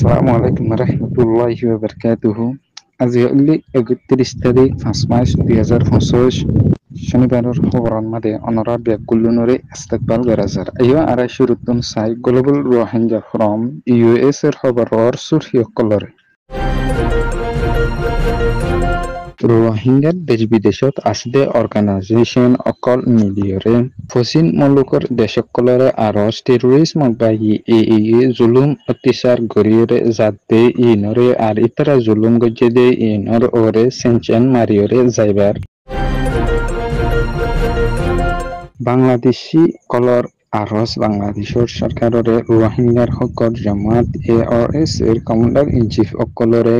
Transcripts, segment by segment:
Assalamualaikum warahmatullahi wabarakatuh. আজি হলি 31 তারিখ 5 March 2025 শনিবারের খবরের মাঝে অনরা ব্যাগগুলোরে ইস্তেকবাল গরাজার আইয়া আড়াই শুরুতুন সাই গ্লোবাল রোহিঙ্গা ফ্রম ইউএস এর খবরের সুরহিয়কলরে রোহিঙ্গার দেশ বিদেশত আসদে অর্গানাইজেশন অকল মিলিয়রে ফসিন মুলুকর দেশকলরে আরস টেরোরিজম বাহি জুলুম অত্যাচার গরিয়রে জাতে ইনরে আর ইতরা জুলুম গজ্জেদে ইনর ওরে সেনচেন মারিয়রে যাইবার বাংলাদেশি কলর আরস বাংলাদেশের সরকারের রোহিঙ্গার হকর জামাত এআরএস এর কমান্ডার ইন চিফ অকলরে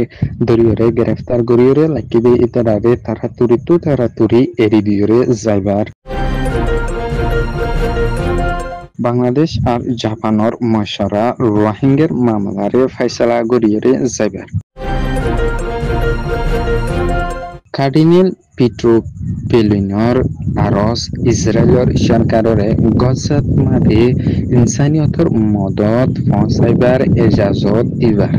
দরিয়রে গ্রেফতার গরিয়রে লাকিবে ইতারারে তারাতুরি এরি দিয়রে যাইবার বাংলাদেশ আর জাপানের মশারা রোহিঙ্গার মামলারে ফয়সালা গরিয়রে যাইবার কার্ডিনাল পিট্রো পেলিনর আরস ইসরায়েলের সরকারের গজাত মাঝে ইনসানিয়তর মদত পৌঁছাইবার এজাজত দিবার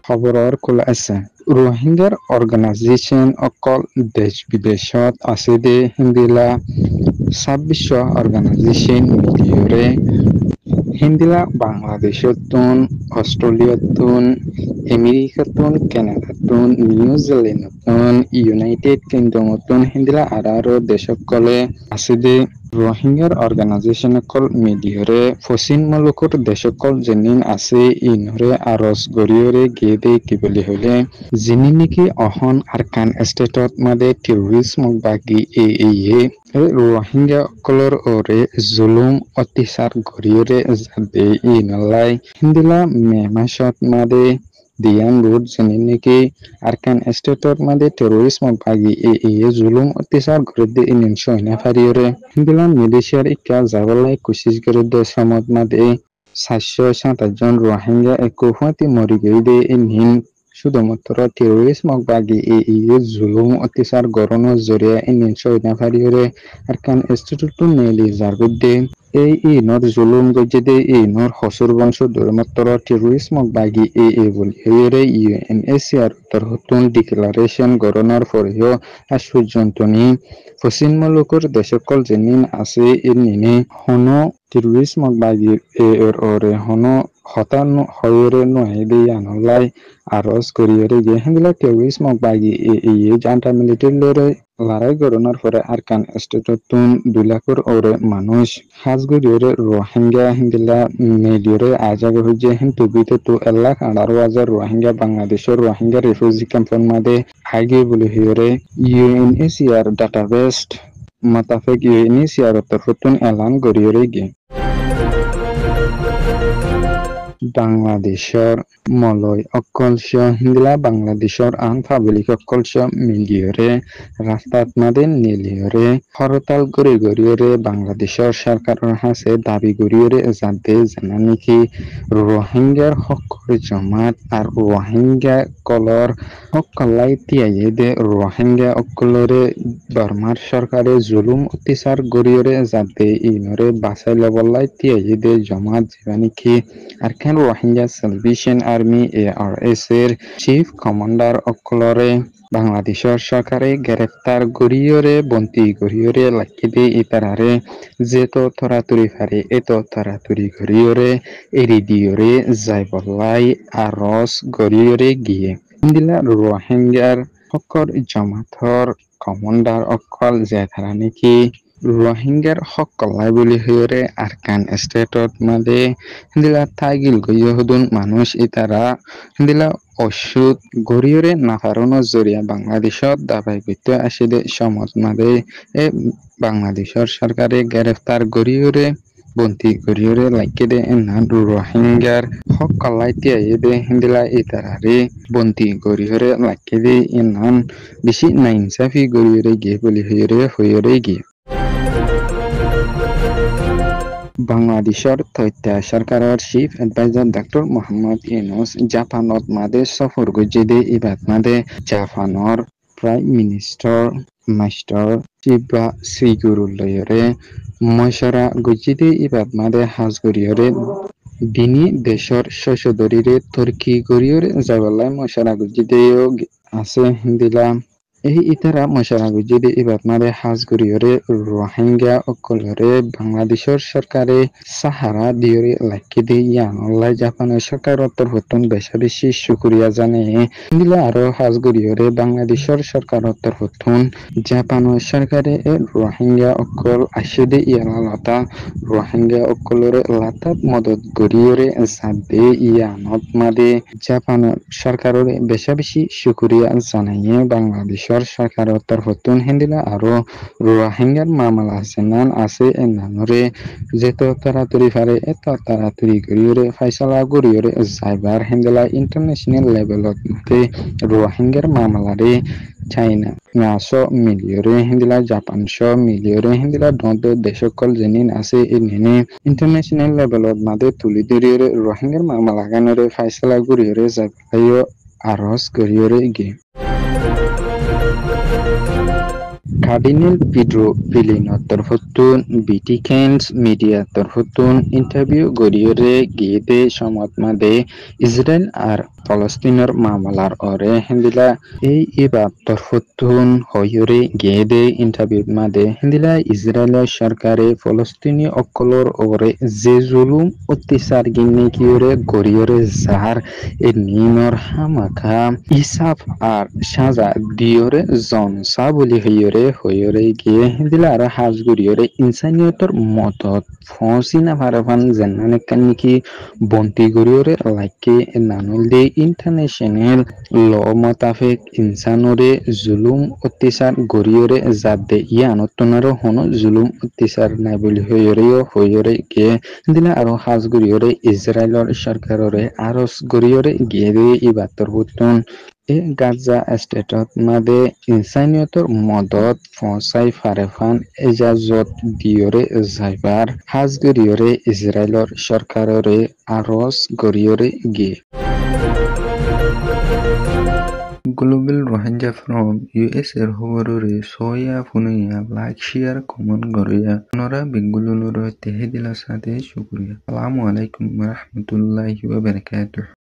খবরের খোলা আছে রোহিঙ্গার অর্গানাইজেশন অকল দেশ বিদেশত আছে দে হিন্দিলা 26 অর্গানাইজেশন মিলিয়রে হিন্দিলা বাংলাদেশতুন অস্ট্রেলিয়াতুন আমেরিকাতুন কানাডাতুন নিউজিল্যান্ডতুন ইউনাইটেড কিংডমতুন হিন্দিলা আরো দেশকলে আছে দে রোহিঙ্গার অর্গানাইজেশন কল মিডিয়রে ফসিন মুলুকর দেশকল জেনিন আছে ইনরে আরস গরিয়রে গেদে কি বলি হলে যিনি নাকি অহন আরকান স্টেটত মাদে টেরোরিজম বাগি রোহিঙ্গা কলর ওরে জুলুম অত্যাচার গরিয়রে যাতে ইনলাই হিন্দিলা মে মাসত মাদে দিয়ান রোড যিনি নাকি আরকান স্টেটর মাদে টেরোরিজম বাগি জুলুম অত্যাচার গরিদে ইনিন সইনা ফারিয়রে হিন্দিলা মিলিশিয়ার ইকা যাবলাই কোশিশ গরিদে সমত মাদে 727 জন রোহিঙ্গা একুহাতি মরি গইদে ইনিন শুধুমাত্র টেরোরিজম বাগি জুলুম অত্যাচার গরনের জরিয়া ইনিন সইনা ফারিয়রে আরকান স্টেটর নেলি জারগুদে এই ইনর জুলুম গজেদে ইনর হসুর বংশ ধর্মত্তর টেরোরিজম বাগি বলি এরে ইউএনএসসিআর তরহতুন ডিক্লারেশন গরনার ফরিও আশুজন্তনি ফসিন মুলুকর দেশকল জেনিন আছে ইনিনে হন টেরোরিজম বাগি এর ওরে হন হতান হয়রে নহেদে আনলাই আরস করিয়রে গে হিন্দলা টেরোরিজম বাগি জান্টা মিলিটারি লড়াই গরনার পরে আরকান স্টেটতুন 2 লাখর ওরে মানুষ হাজগুড়িয়রে রোহিঙ্গা হিন্দিলা মেলিয়রে আজাগে হইছে হিন্দু বিতে তো 1,18,000 রোহিঙ্গা বাংলাদেশের রোহিঙ্গা রিফিউজি ক্যাম্পের মাঝে আগে বলে হিয়রে ইউএনএসসিআর ডাটাবেস মোতাবেক ইউএনএসসিআর তরফতুন এলান গরিয়রে গে বাংলাদেশের মলয় অকলশ হিন্দলা বাংলাদেশের আন পাবলিক অকলশ মিলিয়রে রাস্তাত মাদে নিলিয়রে হরতাল গরিয়রে বাংলাদেশের সরকারের হাসে দাবি গরিয়রে যাতে জানা নাকি রোহিঙ্গার হকর জমাত আর রোহিঙ্গা কলর হকলাই তিয়াইয়ে দে রোহিঙ্গা অকলরে বর্মার সরকারে জুলুম অত্যাচার গরিয়রে যাতে ইনরে বাসাই লবলাই তিয়াইয়ে দে জমাত যেবা নাকি আর রোহিঙ্গা সালভেশন আর্মি এআরএস এর চিফ কমান্ডার অকলরে বাংলাদেশের সরকারে গ্রেফতার গরিয়রে বন্তি গরিয়রে লাকিদে ইতারারে যেতো তরাতুরি ফারে এতো তরাতুরি গরিয়রে এরি দিয়রে যাইবলাই আরস গরিয়রে গিয়ে দিলা রোহিঙ্গার হকর জামাতর কমান্ডার অকল যে তারা নাকি রোহিঙ্গার হক কলাই বলি হইরে আরকান স্টেটত মাদে হিন্দিলা থাইগিল গইয়হুদুন মানুষ ইতারা হিন্দিলা ওষুধ গরিয়রে নাফারনো জরিয়া বাংলাদেশত দাবাই গইতে আসিদে সমত মাদে বাংলাদেশের সরকারে গ্রেফতার গরিয়রে বন্তি গরিয়রে লাইকেদে এনান রোহিঙ্গার হক কলাই তিয়াইদে হিন্দিলা ইতারারে বন্তি গরিয়রে লাইকেদে এনান বেশি নাইনসাফি গরিয়রে গিয়ে বলি হইরে গিয়ে বাংলাদেশের তথ্য সরকারের chief adviser doctor Muhammad Yunus জাপানত মাদে সফর গজিদে ইবাদ মাদে জাপানের প্রাইম মিনিস্টার মাস্টার শিবা শ্রীগুরুলয়রে মশরা গজিদে ইবাদ মাদে হাজগরিয়রে Bini deşor şoşodorire Turki goriyor zavalay moşara gujideyo ase hindila এই ইতারা মশারাগুজিদে ইবাদমারে হাজ গরিয়রে রোহিঙ্গা অকলরে বাংলাদেশের সরকারে সাহারা দিয়রে লাকিদে ইয়ানল্লাই জাপানের সরকার হতন বেশা বেশি শুক্রিয়া জানে দিলা আরো হাজ গরিয়রে বাংলাদেশের সরকার হতন জাপানের সরকারে রোহিঙ্গা অকল আশিদে ইয়ালালতা রোহিঙ্গা অকলরে লাতাত মদত গরিয়রে সাদে ইয়ানত মাদে জাপানের সরকারের বেশা বেশি শুক্রিয়া জানাইয়ে বাংলাদেশ সরকারের তরফতুন হিন্দিলা আরো রোহিঙ্গার মামলা সেনান আছে এনানরে যেত তাড়াতাড়ি পারে এত তাড়াতাড়ি গরিয়রে ফাইসালা গরিয়রে যাইবার হিন্দিলা ইন্টারন্যাশনাল লেভেলত মতে রোহিঙ্গার মামলারে চাইনা 900 মিলিয়রে হিন্দিলা জাপান 100 মিলিয়রে হিন্দিলা দন্ত দেশকল জেনিন আছে এনে ইন্টারন্যাশনাল লেভেলত মাদে তুলি ধরিয়রে রোহিঙ্গার মামলা গানরে ফাইসালা গরিয়রে যাইবাইও আরজ গরিয়রে গে Cardinal Pedro Pelino terhutun Vatican's media terhutun interview goriore gede somot made Israel ar Palestiner মামলার ওরে হিন্দিলা এই ইবাদ তরফতুন হয়রে গেদে ইন্টারভিউ মাদে হিন্দিলা ইসরায়েলের সরকারে ফলস্তিনি অকলর ওরে যে জুলুম অত্যাচার গিন্নে কিওরে গরিয়রে জাহার এ নিনর হামাখা ইসাফ আর সাজা দিয়রে জনসা বলি হইয়রে গিয়ে হিন্দিলা আর হাজ গরিয়রে ইনসানিয়তর মতত ফসিনা ভারফান জেনানে কানিকি বন্তি গরিয়রে লাইকে নানুল দে ইন্টারন্যাশনাল ল মোতাবেক ইনসানরে জুলুম অত্যাচার গরিয়রে জাদে ইয়ানতনার হন জুলুম অত্যাচার নাই বলি হইয়রে গিয়ে দিলা আর হাজ গরিয়রে ইসরায়েলের সরকাররে আরস গরিয়রে গিয়ে দে ইবাতর হুতন এ গাজা স্টেটত মাদে ইনসানিয়তর মদত ফসাই ফারেফান এজাজত দিয়রে যাইবার হাজ গরিয়রে ইসরায়েলের সরকাররে আরস গরিয়রে গিয়ে Global Rohingya from US এর খবররে সয়া ফুনিয়া লাইক শেয়ার কমেন্ট করিয়া নরা বেঙ্গুলুর তেহে দিলা সাথে শুকরিয়া আসসালামু আলাইকুম ওয়া রাহমাতুল্লাহি ওয়া বারাকাতুহু